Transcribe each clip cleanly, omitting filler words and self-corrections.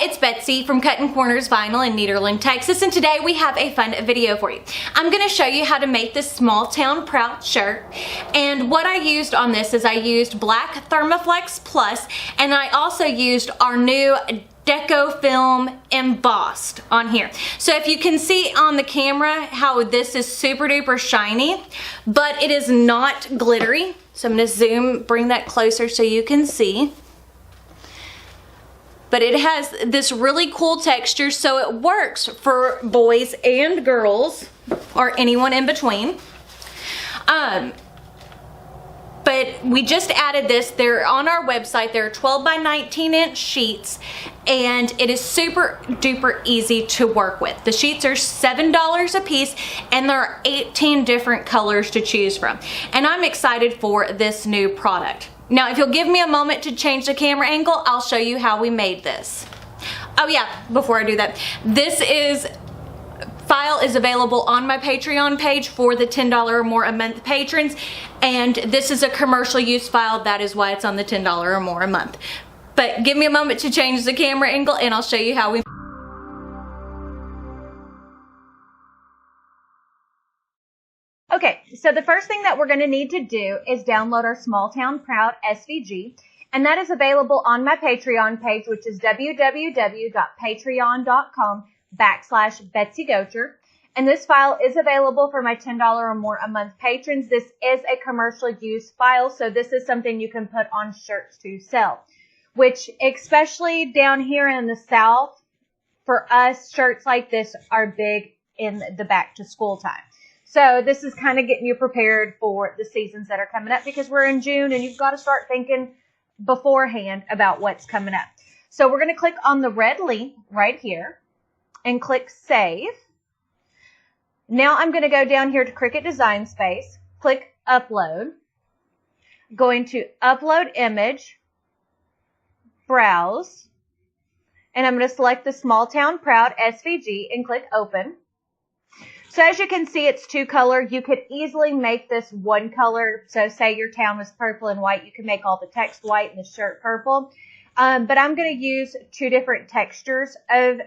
it's Betsy from Cuttin Corners Vinyl in Nederland, Texas, and today we have a fun video for you. I'm going to show you how to make this small town proud shirt, and what I used on this is I used black Thermoflex Plus, and I also used our new DecoFilm Embossed on here. So if you can see on the camera how this is super duper shiny, but it is not glittery. So I'm going to bring that closer so you can see. But it has this really cool texture, so it works for boys and girls, or anyone in between. But we just added this. They're on our website. They're 12 by 19 inch sheets, and it is super duper easy to work with. The sheets are $7 a piece, and there are 18 different colors to choose from. And I'm excited for this new product. Now, if you'll give me a moment to change the camera angle, I'll show you how we made this. Oh yeah, before I do that, file is available on my Patreon page for the $10 or more a month patrons, and this is a commercial use file. That is why it's on the $10 or more a month. But give me a moment to change the camera angle and I'll show you how we. Okay, so the first thing that we're going to need to do is download our Small Town Proud SVG, and that is available on my Patreon page, which is www.patreon.com/BetsyGocher. And this file is available for my $10 or more a month patrons. This is a commercial use file, so this is something you can put on shirts to sell, which especially down here in the South, for us, shirts like this are big in the back to school time. So this is kind of getting you prepared for the seasons that are coming up, because we're in June and you've got to start thinking beforehand about what's coming up. So we're going to click on the red link right here and click Save. Now I'm going to go down here to Cricut Design Space, click Upload, going to Upload Image, Browse, and I'm going to select the Small Town Proud SVG and click Open. So as you can see, it's two color. You could easily make this one color. So say your town was purple and white, you can make all the text white and the shirt purple. But I'm going to use two different textures of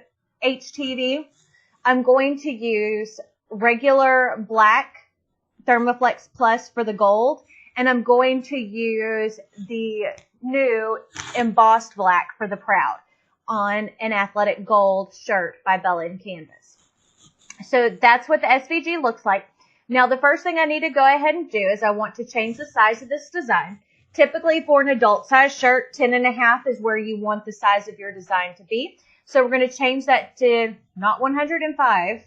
HTV. I'm going to use regular black Thermoflex Plus for the gold, and I'm going to use the new embossed black for the proud on an athletic gold shirt by Bella & Canvas. So that's what the SVG looks like. Now, the first thing I need to go ahead and do is I want to change the size of this design. Typically for an adult size shirt, 10.5 is where you want the size of your design to be. So we're going to change that to not 105,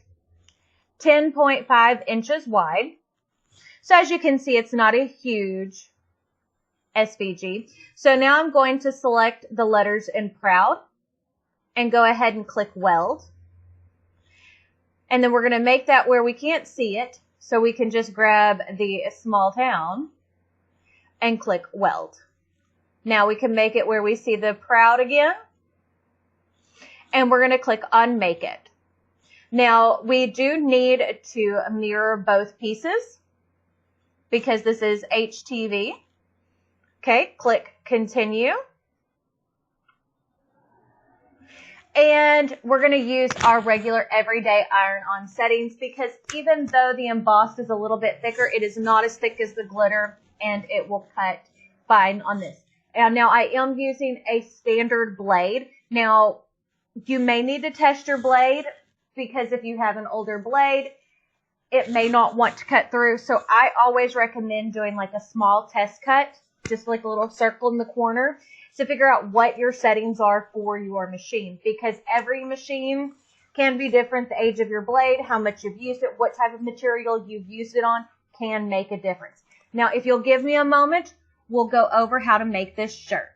10.5 inches wide. So as you can see, it's not a huge SVG. So now I'm going to select the letters in Proud and go ahead and click Weld. And then we're going to make that where we can't see it, so we can just grab the small town and click Weld. Now we can make it where we see the Proud again, and we're going to click on Make It. Now we do need to mirror both pieces because this is HTV. Okay, click Continue. And we're going to use our regular everyday iron-on settings, because even though the embossed is a little bit thicker, it is not as thick as the glitter, and it will cut fine on this. And now I am using a standard blade. Now, you may need to test your blade, because if you have an older blade, it may not want to cut through. So I always recommend doing like a small test cut, just like a little circle in the corner, to figure out what your settings are for your machine, because every machine can be different. The age of your blade, how much you've used it, what type of material you've used it on can make a difference. Now, if you'll give me a moment, we'll go over how to make this shirt.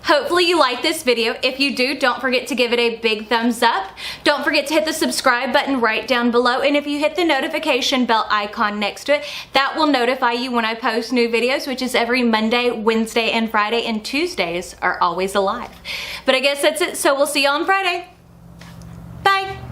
Hopefully you like this video. If you do, don't forget to give it a big thumbs up. Don't forget to hit the subscribe button right down below, and if you hit the notification bell icon next to it, that will notify you when I post new videos, which is every Monday, Wednesday, and Friday, and Tuesdays are always alive. But I guess that's it, so we'll see you on Friday. Bye!